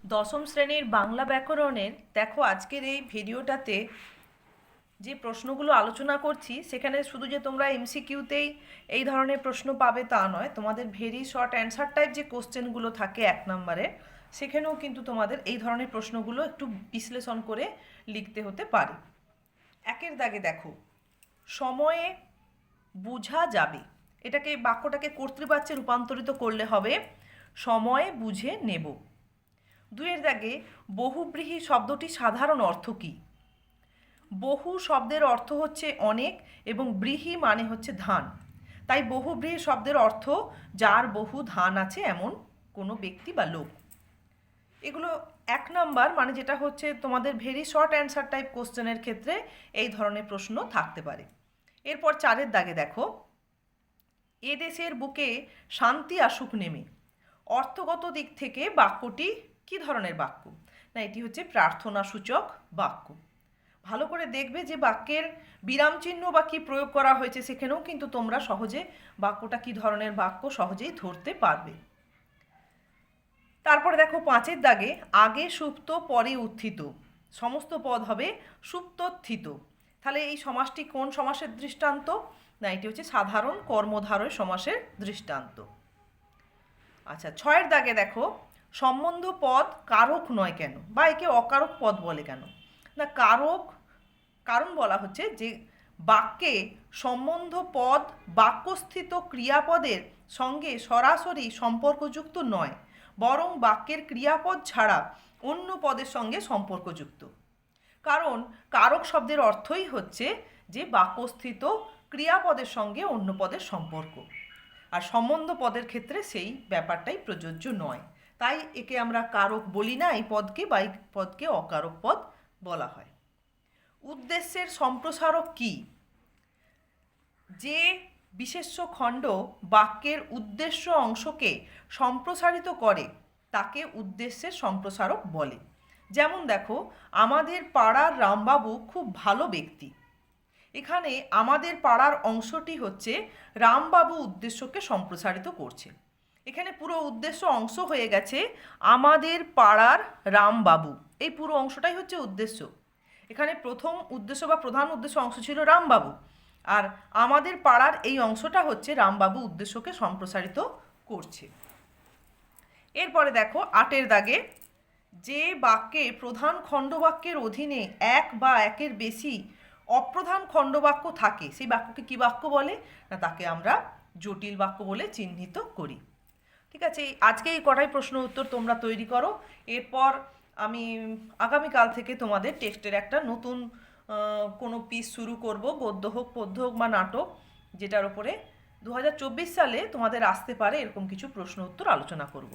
দশম শ্রেণীর বাংলা ব্যাকরণের দেখো আজকের এই ভিডিওটাতে যে প্রশ্নগুলো আলোচনা করছি সেখানে শুধু যে তোমরা এমসিকিউতেই এই ধরনের প্রশ্ন পাবে তা নয়, তোমাদের ভেরি শর্ট অ্যান্সার টাইপ যে কোশ্চেনগুলো থাকে 1 নম্বরে, সেখানেও কিন্তু তোমাদের এই ধরনের প্রশ্নগুলো একটু বিশ্লেষণ করে লিখতে হতে পারে। 1-এর দাগে দেখো, সময়ে বুঝা যাবে, এটাকে বাক্যটাকে কর্তৃবাচ্যে রূপান্তরিত করলে হবে সময়ে বুঝে নেব। 2-এর দাগে বহুব্রীহি শব্দটি সাধারণ অর্থ কী? বহু শব্দের অর্থ হচ্ছে অনেক এবং ব্রীহি মানে হচ্ছে ধান, তাই বহুব্রীহি শব্দের অর্থ যার বহু ধান আছে এমন কোনো ব্যক্তি বা লোক। এগুলো 1 নম্বর মানে যেটা হচ্ছে তোমাদের ভেরি শর্ট অ্যান্সার টাইপ কোশ্চেনের ক্ষেত্রে এই ধরনের প্রশ্ন থাকতে পারে। এরপর 4-এর দাগে দেখো, এ দেশের বুকে শান্তি আসুক নেমে, অর্থগত দিক থেকে বাক্যটি কি ধরনের বাক্য? না, এটি হচ্ছে প্রার্থনাসূচক বাক্য। ভালো করে দেখবে যে বাক্যের বিরাম চিহ্ন বা কী প্রয়োগ করা হয়েছে, সেখানেও কিন্তু তোমরা সহজে বাক্যটা কী ধরনের বাক্য সহজেই ধরতে পারবে। তারপরে দেখো 5-এর দাগে, আগে সুপ্ত পরে উত্থিত, সমস্ত পদ হবে সুপ্তোত্থিত। তাহলে এই সমাসটি কোন সমাসের দৃষ্টান্ত? না, এটি হচ্ছে সাধারণ কর্মধারয় সমাসের দৃষ্টান্ত। আচ্ছা, 6-এর দাগে দেখো, সম্বন্ধ পদ কারক নয় কেন, বা একে অকারক পদ বলে কেন? না, কারক কারণ বলা হচ্ছে যে বাক্যে সম্বন্ধ পদ বাক্যস্থিত ক্রিয়াপদের সঙ্গে সরাসরি সম্পর্কযুক্ত নয়, বরং বাক্যের ক্রিয়াপদ ছাড়া অন্য পদের সঙ্গে সম্পর্কযুক্ত। কারণ কারক শব্দের অর্থই হচ্ছে যে বাক্যস্থিত ক্রিয়াপদের সঙ্গে অন্য পদের সম্পর্ক, আর সম্বন্ধ পদের ক্ষেত্রে সেই ব্যাপারটাই প্রযোজ্য নয়, তাই একে আমরা কারক বলি না এই পদকে, বা এই পদকে অকারক পদ বলা হয়। উদ্দেশ্যের সম্প্রসারক কি? যে বিশেষ্য খণ্ড বাক্যের উদ্দেশ্য অংশকে সম্প্রসারিত করে তাকে উদ্দেশ্যের সম্প্রসারক বলে। যেমন দেখো, আমাদের পাড়ার রামবাবু খুব ভালো ব্যক্তি। এখানে আমাদের পাড়ার অংশটি হচ্ছে রামবাবু উদ্দেশ্যকে সম্প্রসারিত করছে। এখানে পুরো উদ্দেশ্য অংশ হয়ে গেছে আমাদের পাড়ার রামবাবু, এই পুরো অংশটাই হচ্ছে উদ্দেশ্য। এখানে প্রথম উদ্দেশ্য বা প্রধান উদ্দেশ্য অংশ ছিল রামবাবু, আর আমাদের পাড়ার এই অংশটা হচ্ছে রামবাবু উদ্দেশ্যকে সম্প্রসারিত করছে। এরপরে দেখো 8-এর দাগে, যে বাক্যে প্রধান খণ্ডবাক্যের অধীনে এক বা একের বেশি অপ্রধান খণ্ডবাক্য থাকে সেই বাক্যকে কি বাক্য বলে? না, তাকে আমরা জটিল বাক্য বলে চিহ্নিত করি। ঠিক আছে, আজকে এই কটাই প্রশ্ন উত্তর তোমরা তৈরি করো। এরপর আমি আগামীকাল থেকে তোমাদের টেক্সটের একটা নতুন কোনো পিস শুরু করব, গদ্য হোক পদ্য হোক বা নাটক, যেটার ওপরে 2024 সালে তোমাদের আসতে পারে এরকম কিছু প্রশ্ন উত্তর আলোচনা করব।